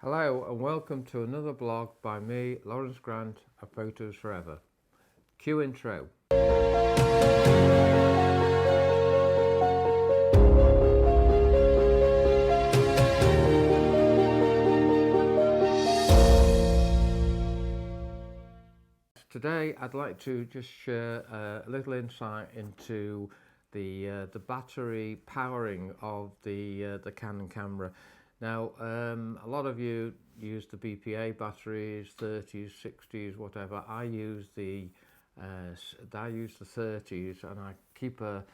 Hello and welcome to another blog by me, Laurence Grant of Photos Forever. Cue intro. Today I'd like to just share a little insight into the battery powering of the Canon camera. Now, a lot of you use the BPA batteries, 30s, 60s, whatever. I use the 30s, and I keep a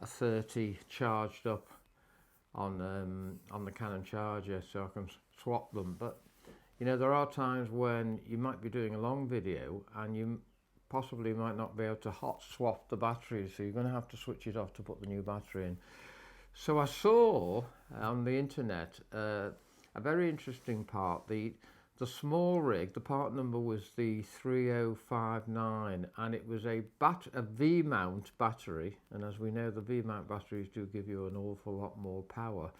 30 charged up on the Canon charger, so I can swap them. But you know, there are times when you might be doing a long video and you possibly might not be able to hot swap the batteries, so you're going to have to switch it off to put the new battery in. So I saw on the internet a very interesting part. The small rig, the part number was the 3059, and it was a V-mount battery. And as we know, the V-mount batteries do give you an awful lot more power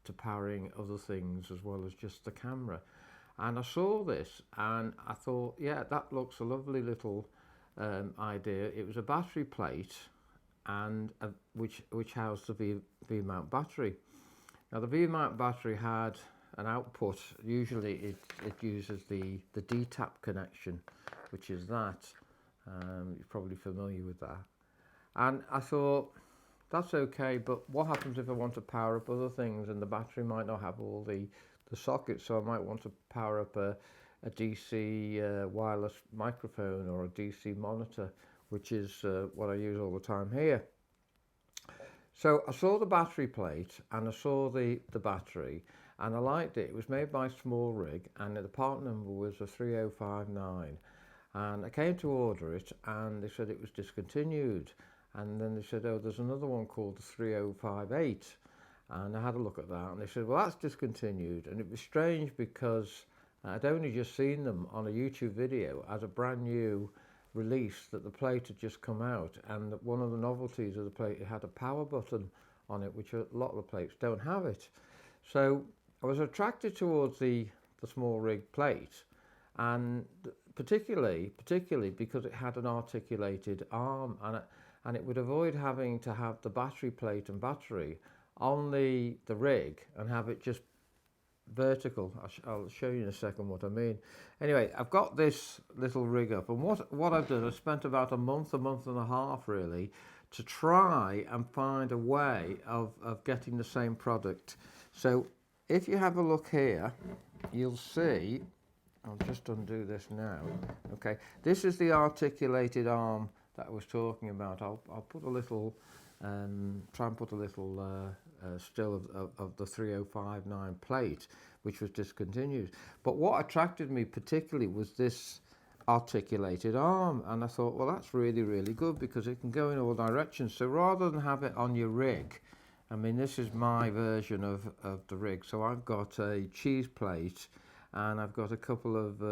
to powering other things as well as just the camera. And I saw this and I thought, yeah, that looks a lovely little idea. It was a battery plate and which housed the V-mount battery. Now the V-mount battery had an output. Usually it uses the D-tap connection, which is that. You're probably familiar with that. And I thought, that's okay, but what happens if I want to power up other things and the battery might not have all the sockets? So I might want to power up a DC wireless microphone or a DC monitor, which is what I use all the time here. So I saw the battery plate and I saw the battery and I liked it. It was made by Small Rig and the part number was a 3059, and I came to order it and they said it was discontinued. And then they said, oh, there's another one called the 3058. And I had a look at that and they said, well, that's discontinued. And it was strange because I'd only just seen them on a YouTube video as a brand new release, that the plate had just come out, and that one of the novelties of the plate, it had a power button on it, which a lot of the plates don't have it. So I was attracted towards the Small Rig plate, and particularly because it had an articulated arm, and it would avoid having to have the battery plate and battery on the rig and have it just vertical. I'll show you in a second what I mean. Anyway, I've got this little rig up, and what I've done, I spent about a month and a half really to try and find a way of getting the same product. So if you have a look here, you'll see, I'll just undo this now. Okay, this is the articulated arm that I was talking about. I'll put a little try and put a little still of the 3059 plate, which was discontinued. But what attracted me particularly was this articulated arm, and I thought, well, that's really, really good because it can go in all directions. So rather than have it on your rig, I mean, this is my version of the rig. So I've got a cheese plate and I've got a couple of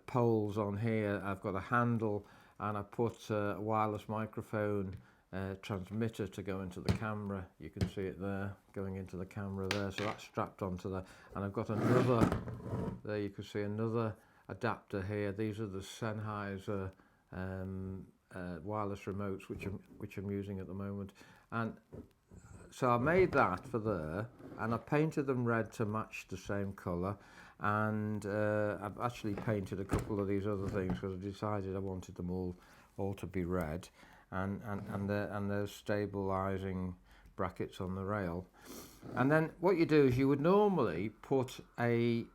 poles on here. I've got a handle and I put a wireless microphone transmitter to go into the camera. You can see it there going into the camera there, so that's strapped onto that. And I've got another, there you can see another adapter here. These are the Sennheiser wireless remotes which I'm using at the moment. And so I made that for there, and I painted them red to match the same colour. And I've actually painted a couple of these other things because I decided I wanted them all to be red. And there's stabilizing brackets on the rail. And then what you do is you would normally put a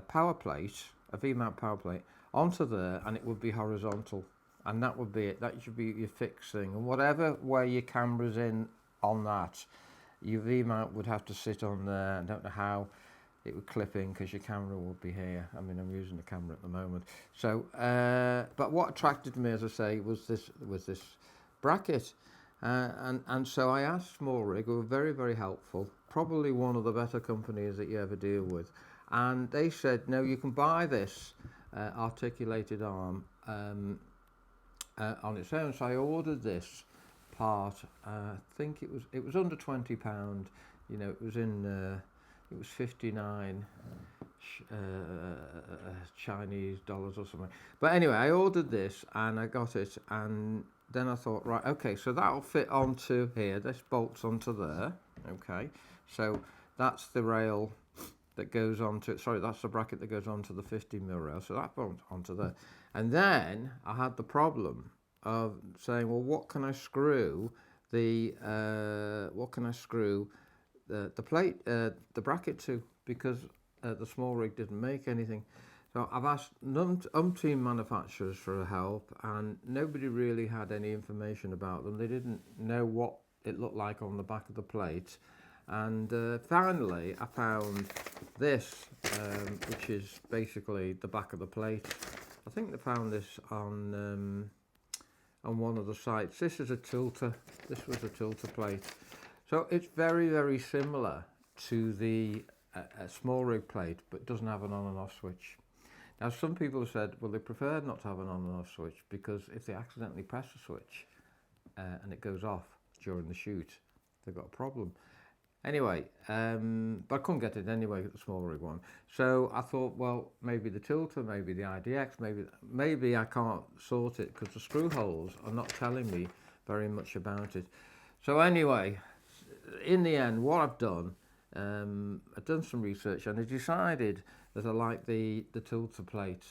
power plate, a V-mount power plate, onto there, and it would be horizontal, and that would be it. That should be your fixed thing, and whatever way your camera's in on that, your V-mount would have to sit on there. I don't know how it would clip in because your camera would be here. I mean, I'm using the camera at the moment. So, but what attracted me, as I say, was this bracket, and so I asked Small Rig, who were very, very helpful. Probably one of the better companies that you ever deal with, and they said, no, you can buy this articulated arm on its own. So I ordered this part. I think it was under £20. You know, it was in it was 59 Chinese dollars or something. But anyway, I ordered this and I got it, and then I thought, right, okay, so that'll fit onto here. This bolts onto there. Okay, so that's the rail that goes onto it. Sorry, that's the bracket that goes onto the 50mm rail. So that bolts onto there. And then I had the problem of saying, well, what can I screw the plate, the bracket to? Because the small rig didn't make anything. So I've asked umpteen manufacturers for help, and nobody really had any information about them. They didn't know what it looked like on the back of the plate. And finally I found this, which is basically the back of the plate. I think they found this on one of the sites. This is a tilter. This was a tilter plate. So it's very, very similar to the small rig plate, but doesn't have an on and off switch. Now, some people have said, well, they prefer not to have an on and off switch, because if they accidentally press the switch and it goes off during the shoot, they've got a problem. Anyway, but I couldn't get it anyway, the small rig one. So I thought, well, maybe the tilter, maybe the IDX, maybe I can't sort it, because the screw holes are not telling me very much about it. So anyway, in the end, what I've done, I've done some research, and I decided that I like the tilter plate,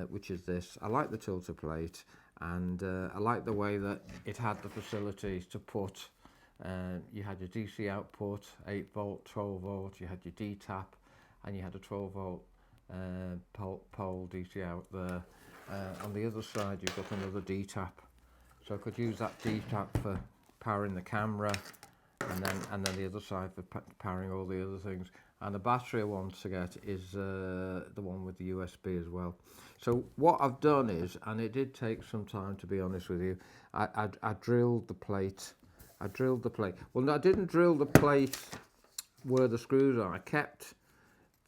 which is this. I like the tilter plate, and I like the way that it had the facilities to put, you had your DC output, 8 volt, 12 volt, you had your D-tap, and you had a 12 volt pole DC out there. On the other side, you've got another D-tap, so I could use that D-tap for powering the camera, and then the other side for powering all the other things. And the battery I want to get is the one with the USB as well. So what I've done is, and it did take some time to be honest with you, I drilled the plate. Well, no, I didn't drill the plate where the screws are. I kept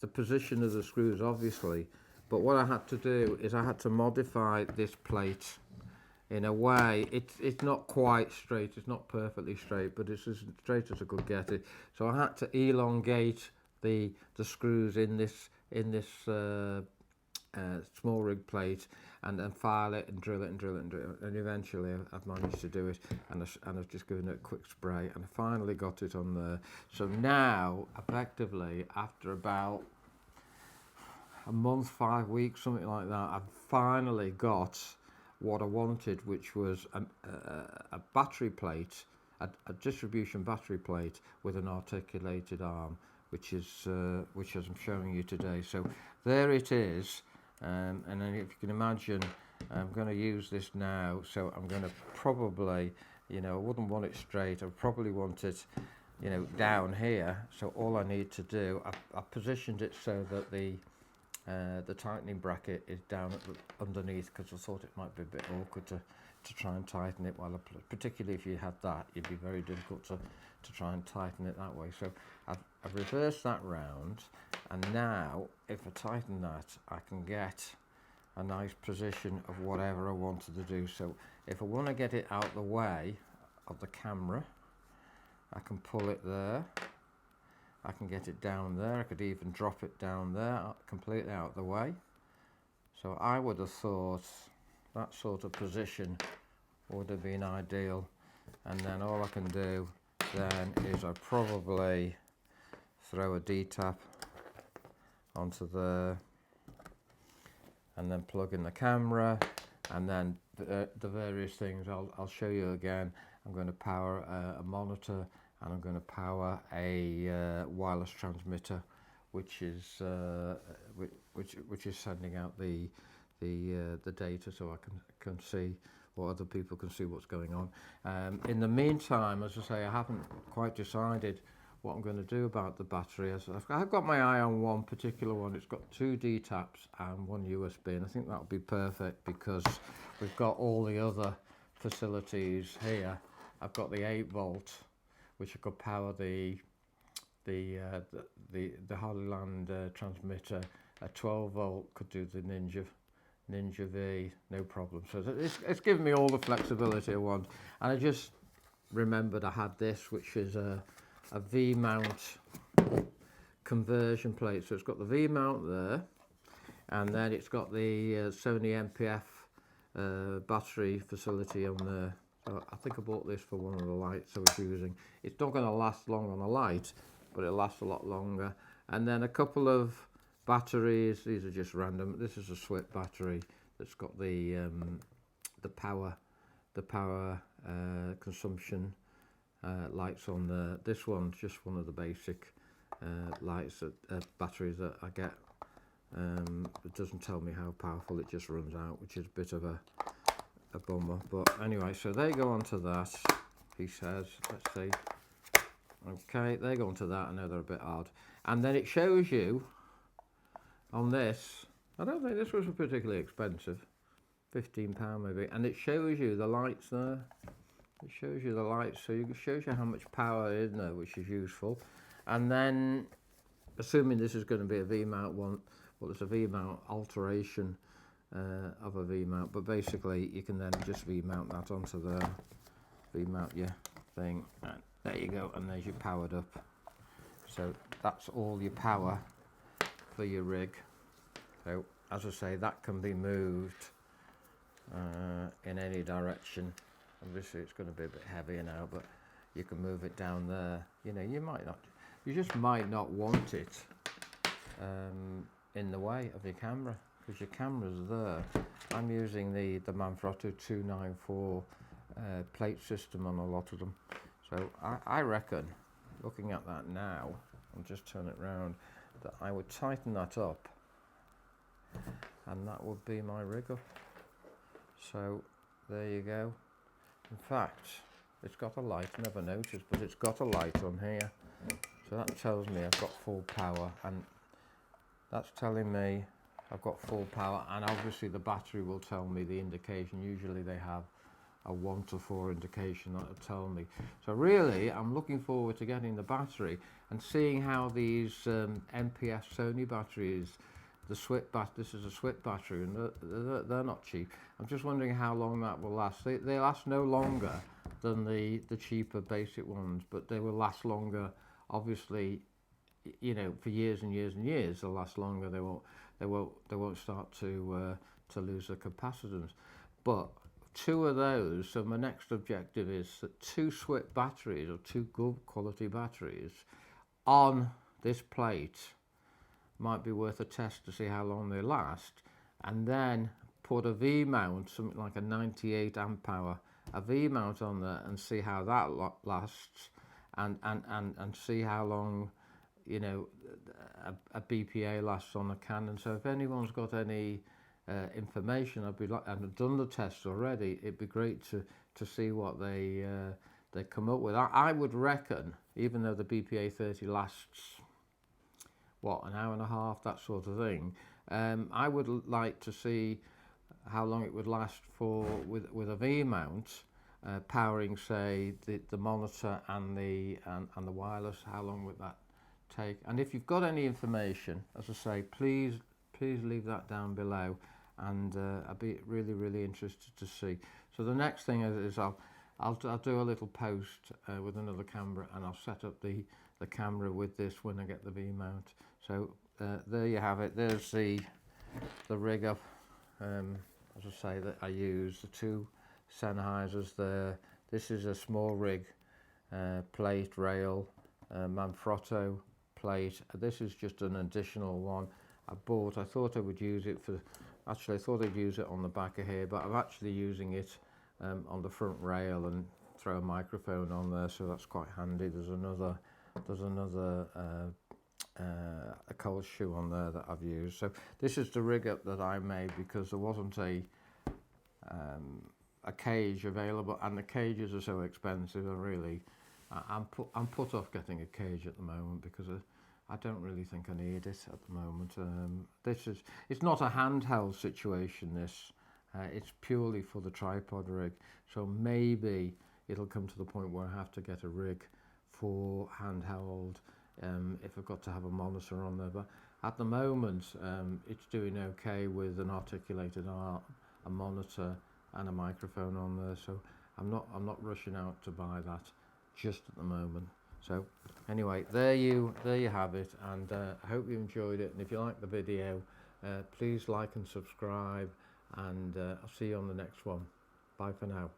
the position of the screws, obviously, but what I had to do is I had to modify this plate in a way. It's not quite straight, it's not perfectly straight, but it's as straight as I could get it. So I had to elongate the screws in this small rig plate, and then file it and drill it, and eventually I've managed to do it, and I've just given it a quick spray, and I finally got it on there. So now, effectively, after about a month, 5 weeks, something like that, I've finally got what I wanted, which was a battery plate, a distribution battery plate with an articulated arm, which as I'm showing you today. So there it is, and then if you can imagine, I'm going to use this now. So I'm going to probably, I wouldn't want it straight. I probably want it, down here. So all I need to do, I've positioned it so that the tightening bracket is down underneath, because I thought it might be a bit awkward to try and tighten it while particularly if you had that, it'd be very difficult to try and tighten it that way. So I've reversed that round, and now if I tighten that, I can get a nice position of whatever I wanted to do. So if I want to get it out the way of the camera, I can pull it there. I can get it down there. I could even drop it down there, completely out of the way. So I would have thought that sort of position would have been ideal. And then all I can do then is I probably throw a D-tap onto there, and then plug in the camera, and then the various things I'll show you again. I'm going to power a monitor, and I'm going to power a wireless transmitter, which is sending out the data, so I can see, or other people can see what's going on. In the meantime, as I say, I haven't quite decided what I'm going to do about the battery. I've got my eye on one particular one. It's got 2 D-taps and 1 USB, and I think that'll be perfect because we've got all the other facilities here. I've got the 8 volt, which I could power the Harleyland transmitter. A 12 volt could do the Ninja V, no problem. So it's given me all the flexibility I want. And I just remembered I had this, which is a V-mount conversion plate. So it's got the V mount there, and then it's got the Sony MPF battery facility on there. So I think I bought this for one of the lights I was using. It's not going to last long on a light, but it'll last a lot longer. And then a couple of batteries. These are just random. This is a SWIP battery that's got the power consumption lights on there. This one's just one of the basic lights batteries that I get. It doesn't tell me how powerful, it just runs out, which is a bit of a bummer. But anyway, so they go onto that, he says. Let's see. Okay, they go onto that. I know they're a bit odd. And then it shows you on this, I don't think this was particularly expensive, £15 maybe, and it shows you the lights there. It shows you the lights, so it shows you how much power is in there, which is useful. And then, assuming this is going to be a V-mount one, well, it's a V-mount alteration of a V-mount, but basically you can then just V-mount that onto the V-mount your thing, and there you go, and there's your powered up. So that's all your power for your rig. So as I say, that can be moved in any direction. Obviously it's going to be a bit heavier now, but you can move it down there. You know, you just might not want it in the way of your camera, because your camera's there. I'm using the Manfrotto 294 plate system on a lot of them. So I reckon, looking at that now, I'll just turn it round, that I would tighten that up, and that would be my rig up. So there you go. In fact, it's got a light, never noticed, but it's got a light on here. So that tells me I've got full power, and that's telling me I've got full power, and obviously the battery will tell me the indication. Usually they have a 1 to 4 indication that will tell me. So really, I'm looking forward to getting the battery and seeing how these MPF Sony batteries, this is a SWIP battery, and they're not cheap. I'm just wondering how long that will last. They last no longer than the cheaper basic ones, but they will last longer, obviously, you know, for years and years and years. They'll last longer. They won't start to lose their capacitance. But 2 of those, so my next objective is that 2 SWIP batteries, or 2 good quality batteries on this plate, might be worth a test to see how long they last, and then put a V mount, something like a 98 amp hour, a V mount on there, and see how that lasts, and see how long, you know, a BPA lasts on a Canon. So if anyone's got any information, and I've done the test already, it'd be great to see what they come up with. I would reckon, even though the BPA 30 lasts, what, an hour and a half, that sort of thing, I would like to see how long it would last for with a V mount, powering, say, the monitor and the wireless. How long would that take? And if you've got any information, as I say, please leave that down below, and I'd be really interested to see. So the next thing is I'll do a little post with another camera, and I'll set up the camera with this when I get the V mount. So there you have it. There's the rig up. As I say, that I use the 2 Sennheisers there. This is a small rig plate rail, Manfrotto plate. This is just an additional one I bought. I thought I would use it for, actually I thought I'd use it on the back of here, but I'm actually using it on the front rail, and throw a microphone on there, so that's quite handy. There's another a cold shoe on there that I've used. So this is the rig up that I made because there wasn't a cage available, and the cages are so expensive. I'm put off getting a cage at the moment, because I don't really think I need it at the moment. It's not a handheld situation, this. It's purely for the tripod rig. So maybe it'll come to the point where I have to get a rig for handheld, if I've got to have a monitor on there. But at the moment, it's doing okay with an articulated arm, a monitor and a microphone on there. So I'm not rushing out to buy that just at the moment. So anyway, there you have it, and I hope you enjoyed it, and if you like the video, please like and subscribe, and I'll see you on the next one. Bye for now.